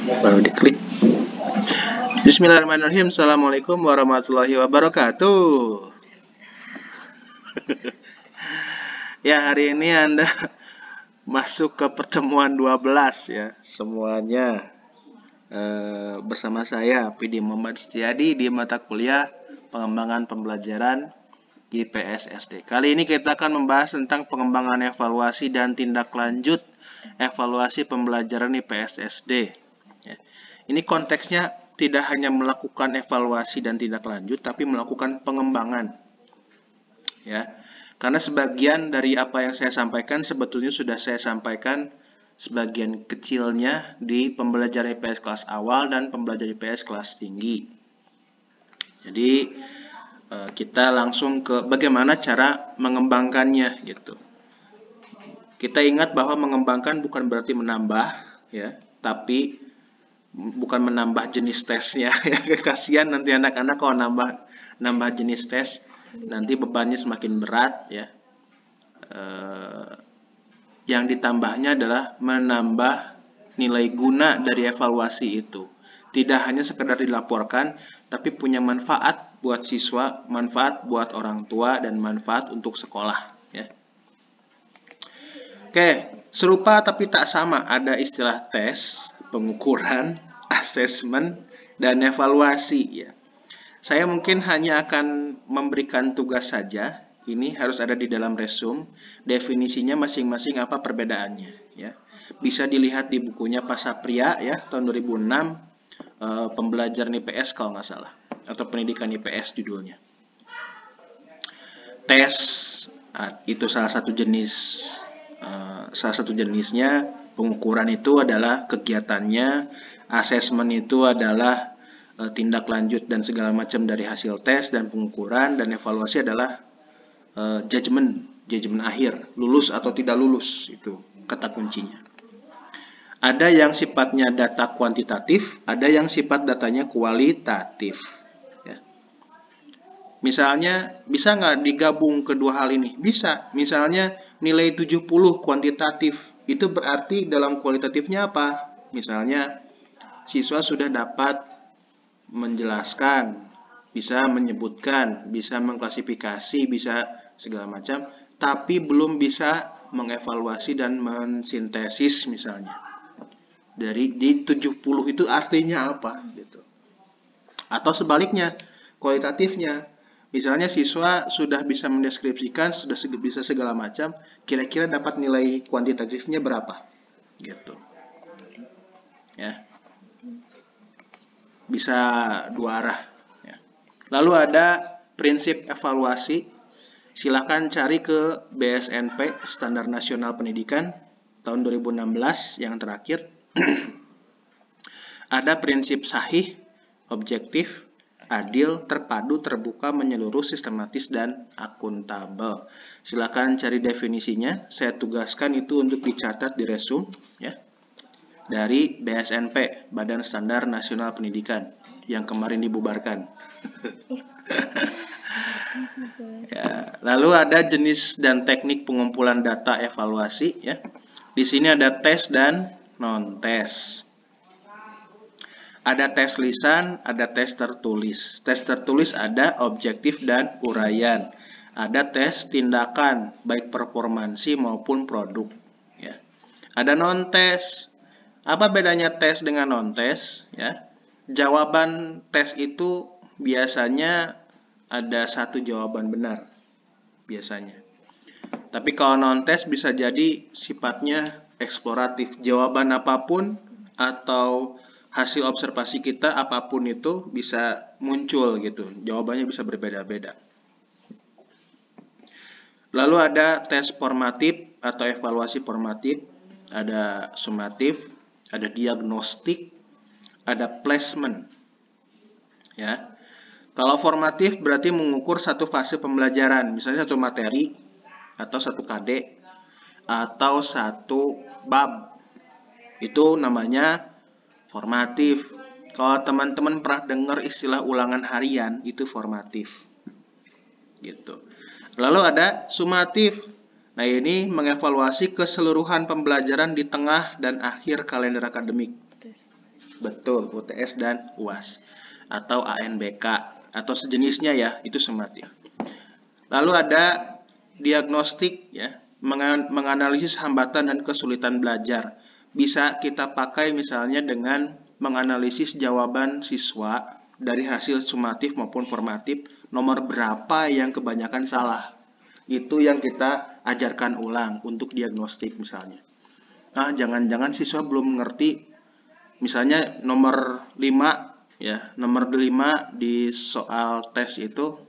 Baru diklik. Bismillahirrahmanirrahim. Assalamualaikum warahmatullahi wabarakatuh. Ya, hari ini Anda masuk ke pertemuan 12 ya. Semuanya bersama saya PD Muhammad Setiadi di mata kuliah pengembangan pembelajaran IPS SD. Kali ini kita akan membahas tentang pengembangan evaluasi dan tindak lanjut evaluasi pembelajaran IPS SD. Ya. Ini konteksnya tidak hanya melakukan evaluasi dan tindak lanjut, tapi melakukan pengembangan. Ya, karena sebagian dari apa yang saya sampaikan sebetulnya sudah saya sampaikan sebagian kecilnya di pembelajaran IPS kelas awal dan pembelajaran IPS kelas tinggi. Jadi kita langsung ke bagaimana cara mengembangkannya gitu. Kita ingat bahwa mengembangkan bukan berarti menambah ya, tapi bukan menambah jenis tesnya ya. Kasihan nanti anak-anak kalau nambah jenis tes, nanti bebannya semakin berat ya. Yang ditambahnya adalah menambah nilai guna dari evaluasi itu. Tidak hanya sekedar dilaporkan, tapi punya manfaat buat siswa, manfaat buat orang tua, dan manfaat untuk sekolah ya. Oke, serupa tapi tak sama. Ada istilah tes, pengukuran, asesmen, dan evaluasi ya. Saya mungkin hanya akan memberikan tugas saja. Ini harus ada di dalam resume. Definisinya masing-masing apa perbedaannya ya. Bisa dilihat di bukunya Pasapria ya, tahun 2006, pembelajaran IPS kalau nggak salah, atau pendidikan IPS judulnya. Tes itu salah satu jenisnya. Pengukuran itu adalah kegiatannya, asesmen itu adalah tindak lanjut dan segala macam dari hasil tes dan pengukuran, dan evaluasi adalah judgement akhir, lulus atau tidak lulus, itu kata kuncinya. Ada yang sifatnya data kuantitatif, ada yang sifat datanya kualitatif. Ya. Misalnya, bisa nggak digabung kedua hal ini? Bisa. Misalnya nilai 70 kuantitatif, itu berarti dalam kualitatifnya apa? Misalnya, siswa sudah dapat menjelaskan, bisa menyebutkan, bisa mengklasifikasi, bisa segala macam, tapi belum bisa mengevaluasi dan mensintesis misalnya. Di 70 itu artinya apa gitu. Atau sebaliknya, kualitatifnya. Misalnya siswa sudah bisa mendeskripsikan, sudah bisa segala macam, kira-kira dapat nilai kuantitatifnya berapa? Gitu. Ya. Bisa dua arah. Ya. Lalu ada prinsip evaluasi. Silakan cari ke BSNP, Standar Nasional Pendidikan, tahun 2016 yang terakhir. Ada prinsip sahih, objektif, adil, terpadu, terbuka, menyeluruh, sistematis, dan akuntabel. Silakan cari definisinya. Saya tugaskan itu untuk dicatat di resume ya. Dari BSNP, Badan Standar Nasional Pendidikan, yang kemarin dibubarkan. Ya, lalu ada jenis dan teknik pengumpulan data evaluasi ya. Di sini ada tes dan non-tes. Ada tes lisan, ada tes tertulis. Tes tertulis ada objektif dan uraian. Ada tes tindakan, baik performansi maupun produk. Ya. Ada non-tes. Apa bedanya tes dengan non-tes? Ya. Jawaban tes itu biasanya ada satu jawaban benar. Biasanya. Tapi kalau non-tes bisa jadi sifatnya eksploratif. Jawaban apapun atau hasil observasi kita apapun itu bisa muncul gitu. Jawabannya bisa berbeda-beda. Lalu ada tes formatif atau evaluasi formatif, ada sumatif, ada diagnostik, ada placement. Ya. Kalau formatif berarti mengukur satu fase pembelajaran, misalnya satu materi atau satu KD atau satu bab. Itu namanya formatif. Kalau teman-teman pernah dengar istilah ulangan harian, itu formatif. Gitu. Lalu ada sumatif. Nah, ini mengevaluasi keseluruhan pembelajaran di tengah dan akhir kalender akademik. Betul, UTS dan UAS atau ANBK atau sejenisnya ya, itu sumatif. Lalu ada diagnostik ya, menganalisis hambatan dan kesulitan belajar. Bisa kita pakai misalnya dengan menganalisis jawaban siswa dari hasil sumatif maupun formatif, nomor berapa yang kebanyakan salah. Itu yang kita ajarkan ulang untuk diagnostik misalnya. Nah, jangan-jangan siswa belum mengerti misalnya nomor 5 ya, nomor 5 di soal tes itu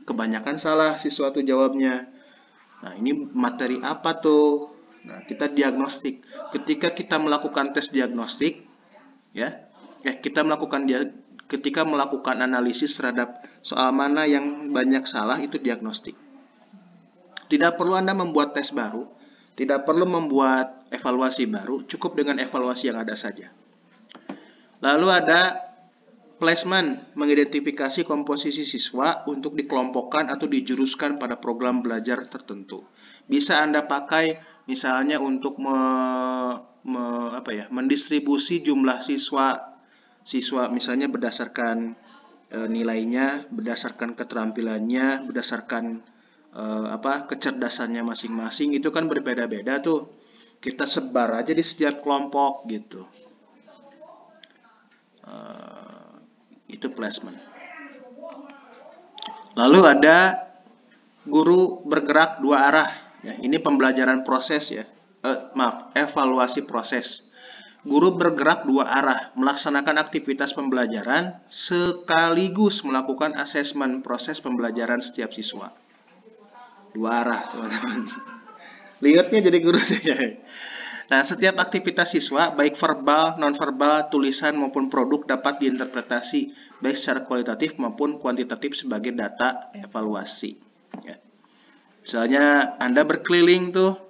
kebanyakan salah siswa tuh jawabnya. Nah, ini materi apa tuh? Nah, kita diagnostik. Ketika kita melakukan tes diagnostik ya, ketika melakukan analisis terhadap soal mana yang banyak salah, itu diagnostik. Tidak perlu Anda membuat tes baru, tidak perlu membuat evaluasi baru, cukup dengan evaluasi yang ada saja. Lalu ada placement, mengidentifikasi komposisi siswa untuk dikelompokkan atau dijuruskan pada program belajar tertentu. Bisa Anda pakai misalnya untuk mendistribusi jumlah siswa misalnya berdasarkan nilainya, berdasarkan keterampilannya, berdasarkan kecerdasannya masing-masing, itu kan berbeda-beda tuh. Kita sebar aja di setiap kelompok gitu. Itu placement. Lalu ada guru bergerak dua arah. Ya, ini pembelajaran proses ya. Evaluasi proses. Guru bergerak dua arah, melaksanakan aktivitas pembelajaran sekaligus melakukan asesmen proses pembelajaran setiap siswa. Dua arah, teman-teman. Lihatnya jadi guru saya. Nah, setiap aktivitas siswa, baik verbal, nonverbal, tulisan, maupun produk dapat diinterpretasi, baik secara kualitatif maupun kuantitatif sebagai data evaluasi. Ya. Misalnya, Anda berkeliling tuh,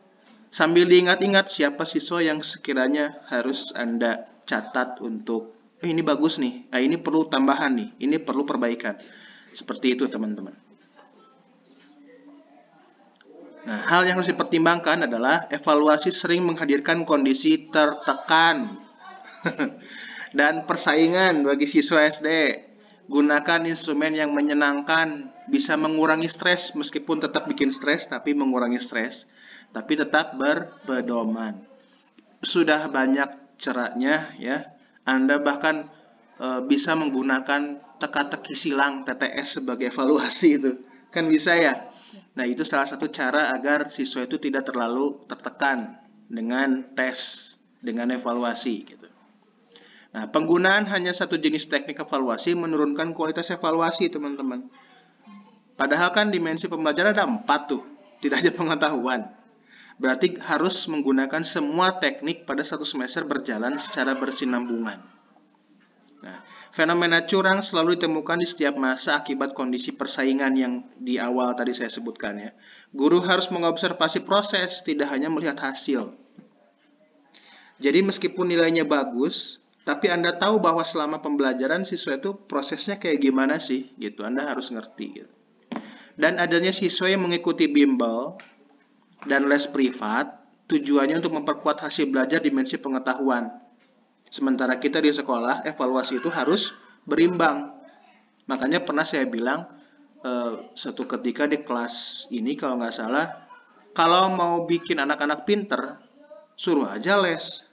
sambil diingat-ingat siapa siswa yang sekiranya harus Anda catat untuk, ini bagus nih, ini perlu tambahan nih, ini perlu perbaikan. Seperti itu, teman-teman. Nah, hal yang harus dipertimbangkan adalah evaluasi sering menghadirkan kondisi tertekan dan persaingan bagi siswa SD. Gunakan instrumen yang menyenangkan, bisa mengurangi stres meskipun tetap bikin stres, tapi mengurangi stres, tapi tetap berpedoman. Sudah banyak caranya ya. Anda bahkan bisa menggunakan teka-teki silang TTS sebagai evaluasi itu. Kan bisa ya? Nah, itu salah satu cara agar siswa itu tidak terlalu tertekan dengan tes, dengan evaluasi gitu. Nah, penggunaan hanya satu jenis teknik evaluasi menurunkan kualitas evaluasi, teman-teman. Padahal kan dimensi pembelajaran ada 4 tuh, tidak hanya pengetahuan. Berarti harus menggunakan semua teknik pada satu semester berjalan secara bersinambungan. Nah, fenomena curang selalu ditemukan di setiap masa akibat kondisi persaingan yang di awal tadi saya sebutkan ya. Guru harus mengobservasi proses, tidak hanya melihat hasil. Jadi meskipun nilainya bagus, tapi Anda tahu bahwa selama pembelajaran siswa itu prosesnya kayak gimana sih, gitu. Anda harus ngerti gitu. Dan adanya siswa yang mengikuti bimbel dan les privat, tujuannya untuk memperkuat hasil belajar dimensi pengetahuan. Sementara kita di sekolah, evaluasi itu harus berimbang. Makanya pernah saya bilang, suatu ketika di kelas ini kalau nggak salah, kalau mau bikin anak-anak pinter, suruh aja les.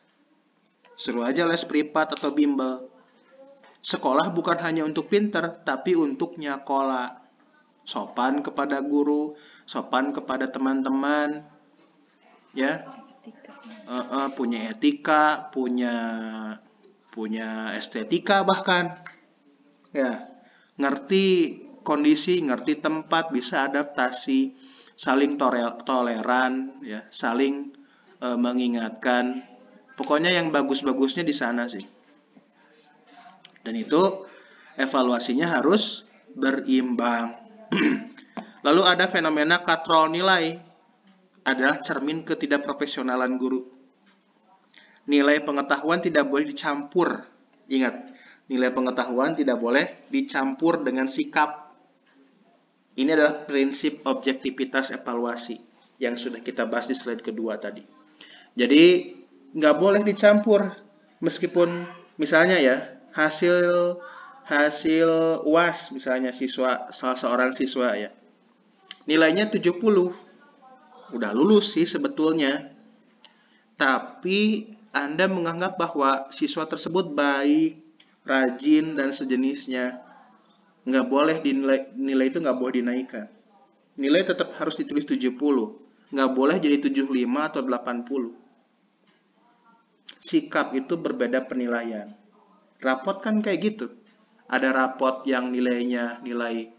Suruh aja les privat atau bimbel. Sekolah bukan hanya untuk pinter, tapi untuk nyakola. Sopan kepada guru, sopan kepada teman-teman, ya. Punya etika, punya estetika bahkan, ya, ngerti kondisi, ngerti tempat, bisa adaptasi, saling toleran, ya, saling mengingatkan. Pokoknya yang bagus-bagusnya di sana sih. Dan itu evaluasinya harus berimbang. Lalu ada fenomena katrol nilai, adalah cermin ketidakprofesionalan guru. Nilai pengetahuan tidak boleh dicampur. Ingat, nilai pengetahuan tidak boleh dicampur dengan sikap. Ini adalah prinsip objektivitas evaluasi yang sudah kita bahas di slide kedua tadi. Jadi, nggak boleh dicampur. Meskipun Misalnya ya, hasil hasil UAS misalnya salah seorang siswa ya. Nilainya 70. Udah lulus sih sebetulnya. Tapi Anda menganggap bahwa siswa tersebut baik, rajin, dan sejenisnya. Nggak boleh nilai itu nggak boleh dinaikkan. Nilai tetap harus ditulis 70. Nggak boleh jadi 75 atau 80. Sikap itu berbeda penilaian. Rapot kan kayak gitu. Ada rapot yang nilainya nilai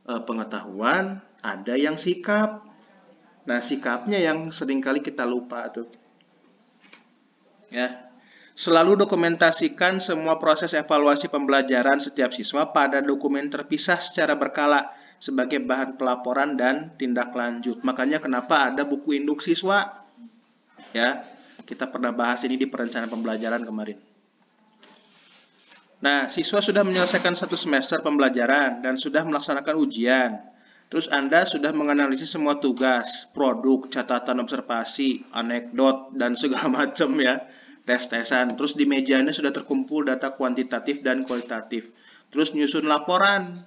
pengetahuan, ada yang sikap. Nah, sikapnya yang seringkali kita lupa tuh. Ya. Selalu dokumentasikan semua proses evaluasi pembelajaran setiap siswa pada dokumen terpisah secara berkala sebagai bahan pelaporan dan tindak lanjut. Makanya kenapa ada buku induk siswa? Ya, kita pernah bahas ini di perencanaan pembelajaran kemarin. Nah, siswa sudah menyelesaikan 1 semester pembelajaran dan sudah melaksanakan ujian. Terus Anda sudah menganalisis semua tugas, produk, catatan observasi, anekdot, dan segala macam ya. Tes-tesan. Terus di mejanya sudah terkumpul data kuantitatif dan kualitatif. Terus nyusun laporan,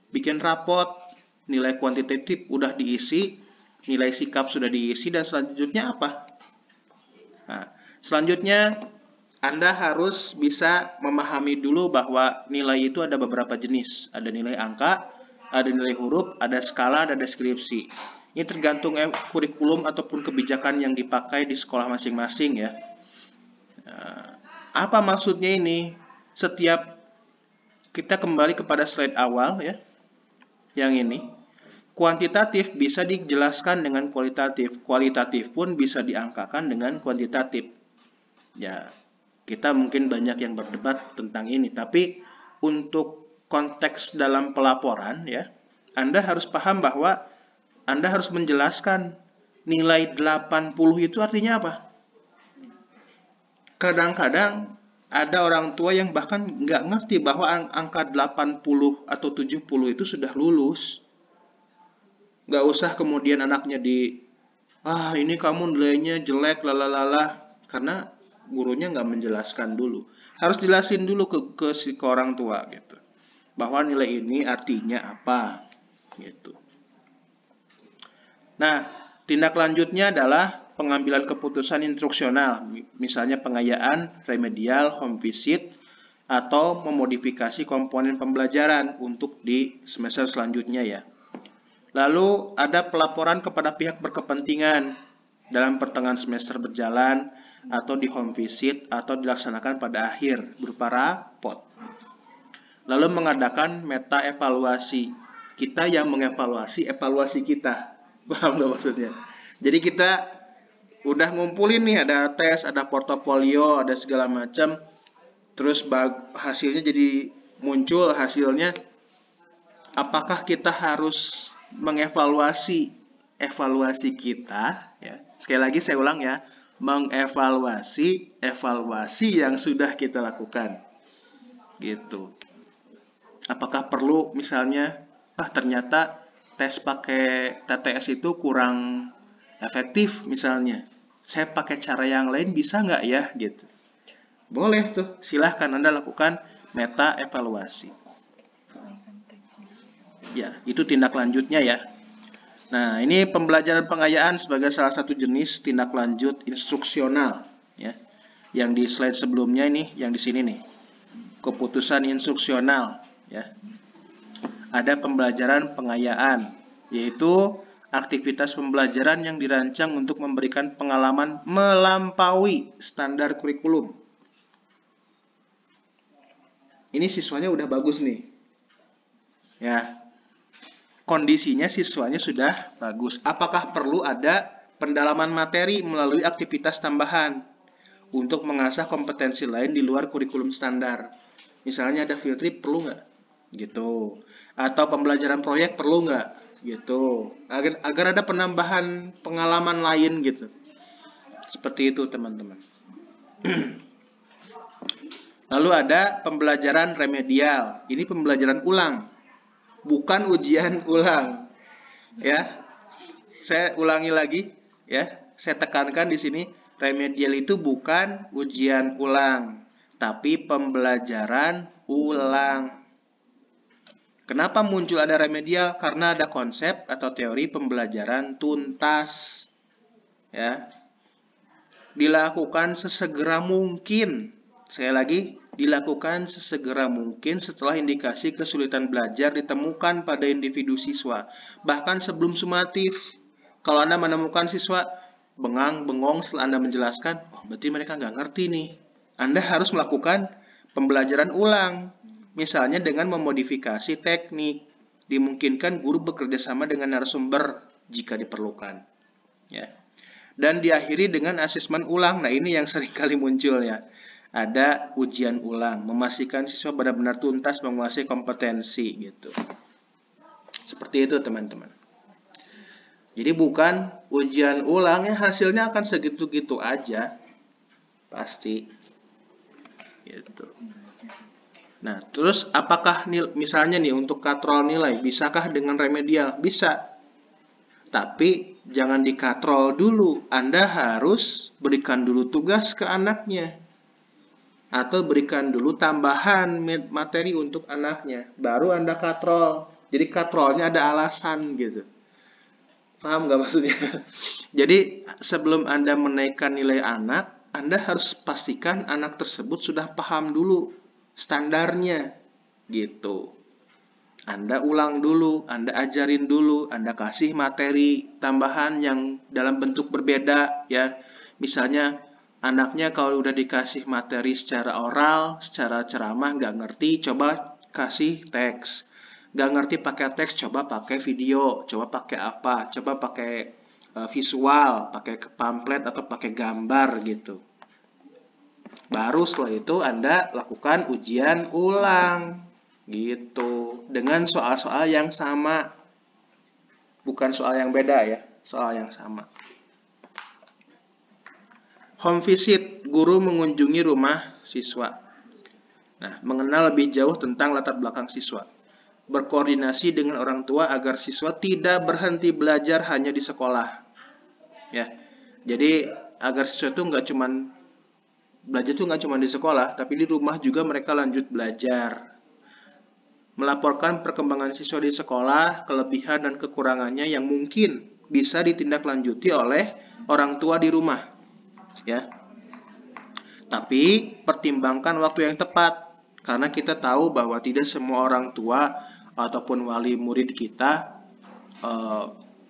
bikin rapot, nilai kuantitatif udah diisi, nilai sikap sudah diisi, dan selanjutnya apa? Nah, selanjutnya Anda harus bisa memahami dulu bahwa nilai itu ada beberapa jenis. Ada nilai angka, ada nilai huruf, ada skala, ada deskripsi. Ini tergantung kurikulum ataupun kebijakan yang dipakai di sekolah masing-masing ya. Apa maksudnya ini? Setiap kita kembali kepada slide awal ya, yang ini. Kuantitatif bisa dijelaskan dengan kualitatif. Kualitatif pun bisa diangkakan dengan kuantitatif. Ya, kita mungkin banyak yang berdebat tentang ini, tapi untuk konteks dalam pelaporan ya, Anda harus paham bahwa Anda harus menjelaskan nilai 80 itu artinya apa. Kadang-kadang ada orang tua yang bahkan nggak ngerti bahwa angka 80 atau 70 itu sudah lulus. Nggak usah kemudian anaknya ini kamu nilainya jelek, lalalala, karena gurunya nggak menjelaskan dulu. Harus jelasin dulu ke orang tua gitu, bahwa nilai ini artinya apa gitu. Nah, tindak lanjutnya adalah pengambilan keputusan instruksional, misalnya pengayaan, remedial, home visit, atau memodifikasi komponen pembelajaran untuk di semester selanjutnya ya. Lalu ada pelaporan kepada pihak berkepentingan dalam pertengahan semester berjalan, atau di home visit, atau dilaksanakan pada akhir berupa rapot. Lalu mengadakan meta evaluasi. Kita yang mengevaluasi evaluasi kita. Paham nggak maksudnya? Jadi kita udah ngumpulin nih, ada tes, ada portofolio, ada segala macam. Terus hasilnya jadi muncul hasilnya. Apakah kita harus mengevaluasi evaluasi kita ya? Sekali lagi saya ulang ya, mengevaluasi evaluasi yang sudah kita lakukan. Gitu. Apakah perlu misalnya ternyata tes pakai TTS itu kurang efektif misalnya. Saya pakai cara yang lain bisa nggak ya gitu. Boleh tuh, silahkan Anda lakukan meta evaluasi. Ya, itu tindak lanjutnya ya. Nah, ini pembelajaran pengayaan sebagai salah satu jenis tindak lanjut instruksional ya. Yang di slide sebelumnya ini, yang di sini nih. Keputusan instruksional ya. Ada pembelajaran pengayaan, yaitu aktivitas pembelajaran yang dirancang untuk memberikan pengalaman melampaui standar kurikulum. Ini siswanya udah bagus nih. Ya. Kondisinya siswanya sudah bagus. Apakah perlu ada pendalaman materi melalui aktivitas tambahan untuk mengasah kompetensi lain di luar kurikulum standar? Misalnya ada field trip, perlu nggak? Gitu. Atau pembelajaran proyek perlu nggak? Gitu. Agar ada penambahan pengalaman lain gitu. Seperti itu teman-teman. Lalu ada pembelajaran remedial. Ini pembelajaran ulang. Bukan ujian ulang. Ya. Saya ulangi lagi ya. Saya tekankan di sini, remedial itu bukan ujian ulang. tapi pembelajaran ulang. Kenapa muncul ada remedial? Karena ada konsep atau teori pembelajaran tuntas. Ya. Dilakukan sesegera mungkin. Sekali lagi, dilakukan sesegera mungkin setelah indikasi kesulitan belajar ditemukan pada individu siswa. Bahkan sebelum sumatif. Kalau Anda menemukan siswa bengong setelah Anda menjelaskan, oh, berarti mereka nggak ngerti nih. Anda harus melakukan pembelajaran ulang. Misalnya dengan memodifikasi teknik. Dimungkinkan guru bekerja sama dengan narasumber jika diperlukan. Ya. Dan diakhiri dengan asesmen ulang. Nah, ini yang sering kali muncul ya. Ada ujian ulang, memastikan siswa benar-benar tuntas menguasai kompetensi gitu. Seperti itu teman-teman. Jadi bukan ujian ulang ya hasilnya akan segitu-gitu aja. Pasti. Gitu. Nah, terus apakah misalnya nih untuk katrol nilai, bisakah dengan remedial? Bisa. Tapi jangan dikatrol dulu. Anda harus berikan dulu tugas ke anaknya. Atau berikan dulu tambahan materi untuk anaknya. Baru Anda katrol. Jadi katrolnya ada alasan gitu. Paham nggak maksudnya? Jadi sebelum Anda menaikkan nilai anak, Anda harus pastikan anak tersebut sudah paham dulu standarnya gitu. Anda ulang dulu, Anda ajarin dulu, Anda kasih materi tambahan yang dalam bentuk berbeda ya. Misalnya anaknya kalau udah dikasih materi secara oral, secara ceramah nggak ngerti, coba kasih teks. Nggak ngerti pakai teks, coba pakai video, coba pakai apa, coba pakai visual, pakai pamflet atau pakai gambar gitu. Baru setelah itu Anda lakukan ujian ulang gitu dengan soal-soal yang sama. Bukan soal yang beda ya, soal yang sama. Home visit, guru mengunjungi rumah siswa. Nah, mengenal lebih jauh tentang latar belakang siswa. Berkoordinasi dengan orang tua agar siswa tidak berhenti belajar hanya di sekolah. Ya. Jadi agar siswa itu belajar tuh nggak cuma di sekolah, tapi di rumah juga mereka lanjut belajar. Melaporkan perkembangan siswa di sekolah, kelebihan dan kekurangannya yang mungkin bisa ditindaklanjuti oleh orang tua di rumah. Ya. Tapi pertimbangkan waktu yang tepat, karena kita tahu bahwa tidak semua orang tua ataupun wali murid kita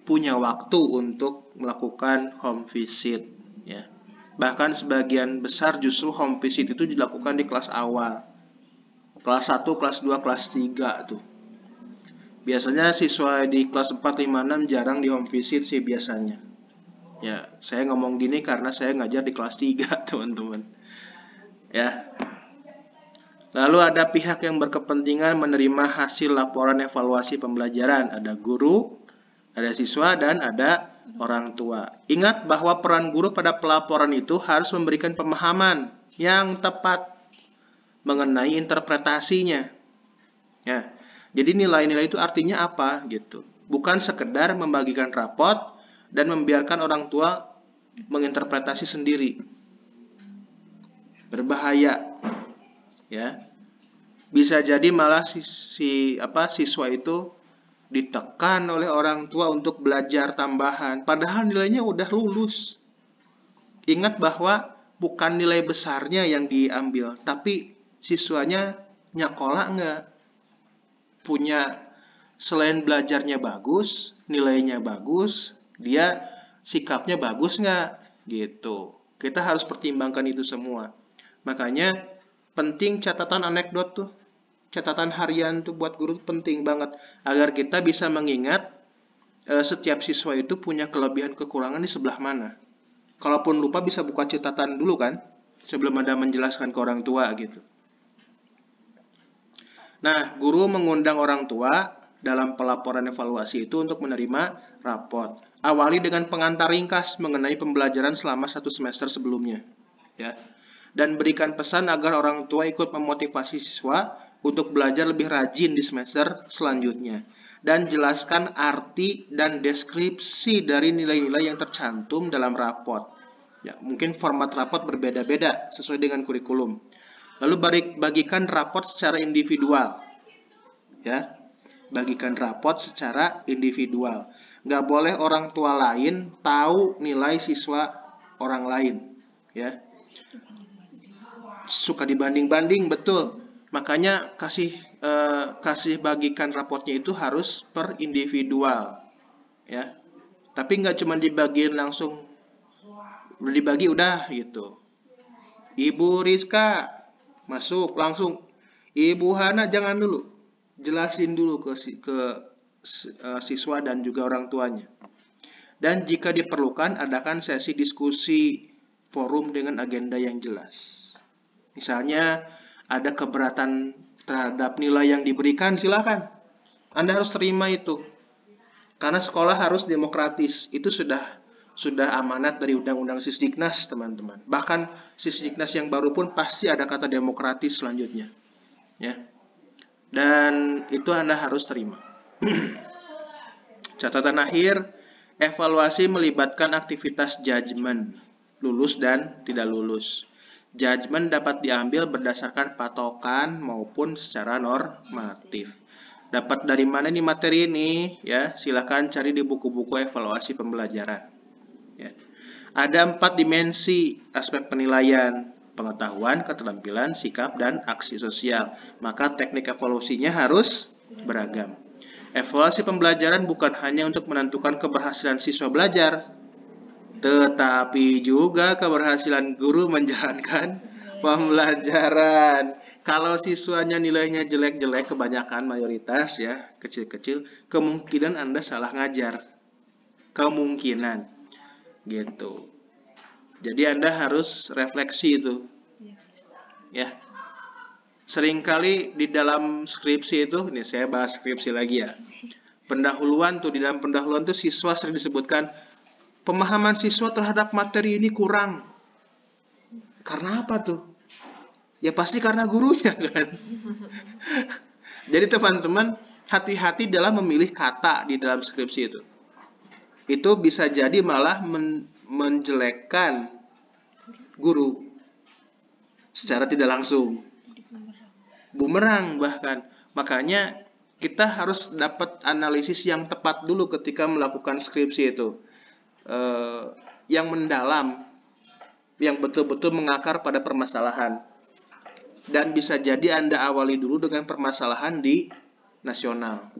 punya waktu untuk melakukan home visit. Ya. Bahkan sebagian besar justru home visit itu dilakukan di kelas awal. Kelas 1, kelas 2, kelas 3 tuh. Biasanya siswa di kelas 4, 5, 6 jarang di home visit sih biasanya. Ya, saya ngomong gini karena saya ngajar di kelas 3, teman-teman. Ya. Lalu ada pihak yang berkepentingan menerima hasil laporan evaluasi pembelajaran. Ada guru, ada siswa, dan ada orang tua. Ingat bahwa peran guru pada pelaporan itu harus memberikan pemahaman yang tepat mengenai interpretasinya. Ya. Jadi nilai-nilai itu artinya apa gitu. Bukan sekedar membagikan rapot dan membiarkan orang tua menginterpretasi sendiri. Berbahaya. Ya. Bisa jadi malah siswa itu ditekan oleh orang tua untuk belajar tambahan, padahal nilainya udah lulus. Ingat bahwa bukan nilai besarnya yang diambil, tapi siswanya nyakola nggak? Punya, selain belajarnya bagus, nilainya bagus, dia sikapnya bagus nggak? Gitu. Kita harus pertimbangkan itu semua. Makanya penting catatan anekdot tuh. Catatan harian tuh buat guru penting banget agar kita bisa mengingat setiap siswa itu punya kelebihan kekurangan di sebelah mana. Kalaupun lupa bisa buka catatan dulu kan sebelum Anda menjelaskan ke orang tua gitu. Nah, guru mengundang orang tua dalam pelaporan evaluasi itu untuk menerima raport. Awali dengan pengantar ringkas mengenai pembelajaran selama 1 semester sebelumnya, ya. Dan berikan pesan agar orang tua ikut memotivasi siswa untuk belajar lebih rajin di semester selanjutnya. Dan jelaskan arti dan deskripsi dari nilai-nilai yang tercantum dalam raport. Ya, mungkin format raport berbeda-beda sesuai dengan kurikulum. Lalu bagikan rapot secara individual. Ya, bagikan rapot secara individual. Nggak boleh orang tua lain tahu nilai siswa orang lain. Ya, suka dibanding-banding, betul. Makanya kasih bagikan rapotnya itu harus per individual. Ya, tapi nggak cuma dibagiin langsung, udah dibagi udah gitu. Ibu Rizka masuk langsung. Ibu Hana jangan dulu. Jelasin dulu ke siswa dan juga orang tuanya. Dan jika diperlukan, adakan sesi diskusi forum dengan agenda yang jelas. Misalnya ada keberatan terhadap nilai yang diberikan, silakan. Anda harus terima itu. Karena sekolah harus demokratis. Itu sudah amanat dari Undang-Undang Sisdiknas, teman-teman. Bahkan Sisdiknas yang baru pun pasti ada kata demokratis selanjutnya. Ya. Dan itu Anda harus terima. Catatan akhir, evaluasi melibatkan aktivitas judgement, lulus dan tidak lulus. Judgement dapat diambil berdasarkan patokan maupun secara normatif. Dapat dari mana nih materi ini? Ya, silakan cari di buku-buku evaluasi pembelajaran. Ya. Ada 4 dimensi aspek penilaian: pengetahuan, keterampilan, sikap, dan aksi sosial. Maka teknik evaluasinya harus beragam. Evaluasi pembelajaran bukan hanya untuk menentukan keberhasilan siswa belajar, tetapi juga keberhasilan guru menjalankan pembelajaran. Kalau siswanya nilainya jelek-jelek, kebanyakan mayoritas ya, kecil-kecil, kemungkinan Anda salah ngajar. Kemungkinan. Gitu. Jadi Anda harus refleksi itu. Ya. Seringkali di dalam skripsi itu, ini saya bahas skripsi lagi ya. Pendahuluan tuh, di dalam pendahuluan tuh siswa sering disebutkan pemahaman siswa terhadap materi ini kurang. Karena apa tuh? Ya pasti karena gurunya kan. Jadi teman-teman, hati-hati dalam memilih kata di dalam skripsi itu. Itu bisa jadi malah menjelekkan guru secara tidak langsung. Bumerang bahkan. Makanya kita harus dapat analisis yang tepat dulu ketika melakukan skripsi itu. Yang mendalam, yang betul-betul mengakar pada permasalahan. Dan bisa jadi Anda awali dulu dengan permasalahan di nasional.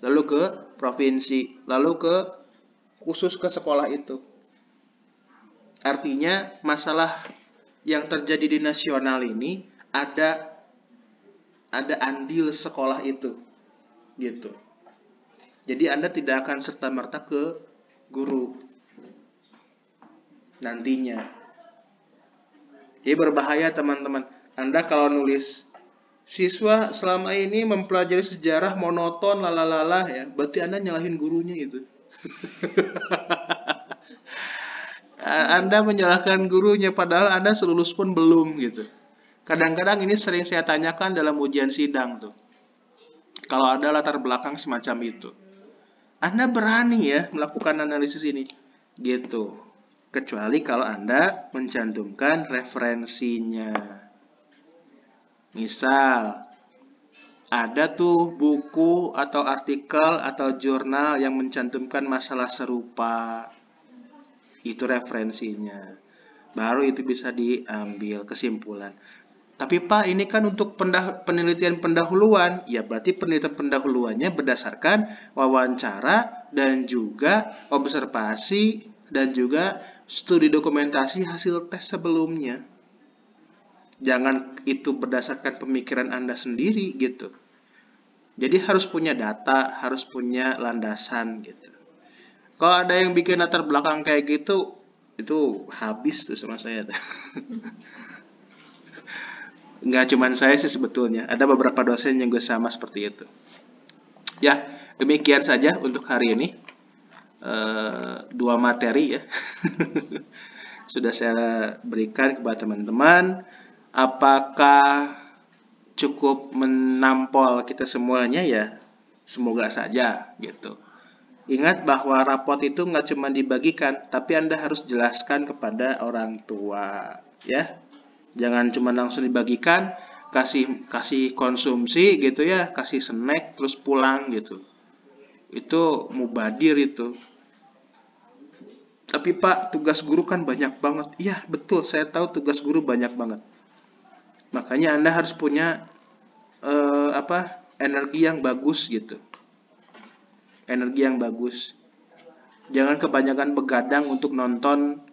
Lalu ke provinsi, lalu ke khusus ke sekolah itu. Artinya masalah yang terjadi di nasional ini ada andil sekolah itu. Gitu. Jadi Anda tidak akan serta-merta ke guru nantinya. Jadi berbahaya teman-teman. Anda kalau nulis siswa selama ini mempelajari sejarah monoton lalalala ya, berarti Anda nyalahin gurunya itu. Anda menyalahkan gurunya padahal Anda selulus pun belum gitu. Kadang-kadang ini sering saya tanyakan dalam ujian sidang tuh. Kalau ada latar belakang semacam itu. Anda berani ya melakukan analisis ini gitu. Kecuali kalau Anda mencantumkan referensinya. Misal, ada tuh buku atau artikel atau jurnal yang mencantumkan masalah serupa. Itu referensinya. Baru itu bisa diambil kesimpulan. Tapi Pak, ini kan untuk penelitian pendahuluan. Ya berarti penelitian pendahuluannya berdasarkan wawancara dan juga observasi dan juga studi dokumentasi hasil tes sebelumnya. Jangan itu berdasarkan pemikiran Anda sendiri gitu. Jadi harus punya data, harus punya landasan gitu. Kalau ada yang bikin latar belakang kayak gitu, itu habis tuh sama saya. Nggak cuma saya sih sebetulnya, ada beberapa dosen yang juga sama seperti itu. Ya, demikian saja untuk hari ini. 2 materi ya. Sudah saya berikan kepada teman-teman. Apakah cukup menampol kita semuanya ya? Semoga saja gitu. Ingat bahwa rapot itu nggak cuma dibagikan, tapi Anda harus jelaskan kepada orang tua, ya. Jangan cuma langsung dibagikan, kasih konsumsi gitu ya, kasih snack terus pulang gitu. Itu mubadir itu. Tapi Pak, tugas guru kan banyak banget. Iya, betul, saya tahu tugas guru banyak banget. Makanya Anda harus punya energi yang bagus gitu. Energi yang bagus. Jangan kebanyakan begadang untuk nonton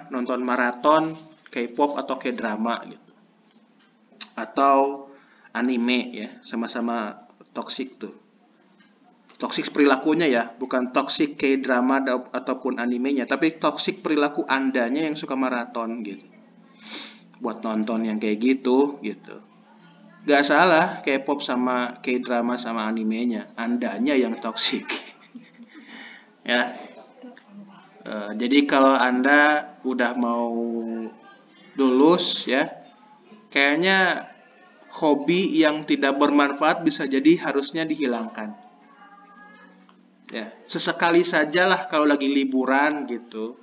nonton maraton K-pop atau K-drama gitu. Atau anime ya, sama-sama toksik tuh. Toksik perilakunya ya, bukan toksik K-drama ataupun animenya, tapi toksik perilaku Andanya yang suka maraton gitu. Buat nonton yang kayak gitu gitu. Gak salah K-pop sama K-drama sama animenya, Andanya yang toksik. Ya. Jadi kalau Anda udah mau lulus ya, kayaknya hobi yang tidak bermanfaat bisa jadi harusnya dihilangkan. Ya, sesekali sajalah kalau lagi liburan gitu,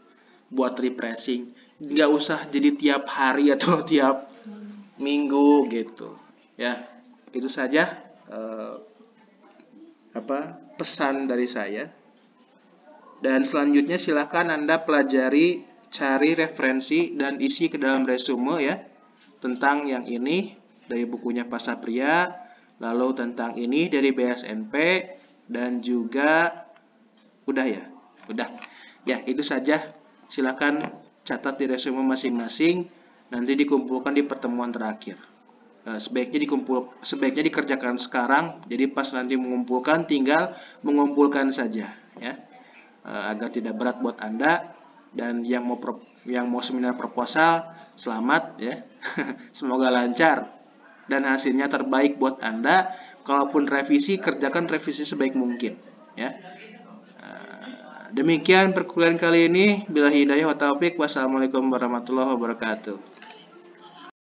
buat refreshing. Nggak usah jadi tiap hari atau tiap minggu gitu. Ya, itu saja pesan dari saya. Dan selanjutnya silakan Anda pelajari, cari referensi dan isi ke dalam resume ya tentang yang ini dari bukunya Pak Sapria, lalu tentang ini dari BSNP, dan juga udah ya. Udah. Ya, itu saja. Silakan catat di resume masing-masing, nanti dikumpulkan di pertemuan terakhir. Sebaiknya dikerjakan sekarang, jadi pas nanti mengumpulkan tinggal mengumpulkan saja ya. Agar tidak berat buat Anda, dan yang mau seminar proposal selamat ya. Semoga lancar dan hasilnya terbaik buat Anda. Kalaupun revisi, kerjakan revisi sebaik mungkin ya. Demikian perkuliahan kali ini. Bila hidayah wa taufik. Wassalamualaikum warahmatullahi wabarakatuh.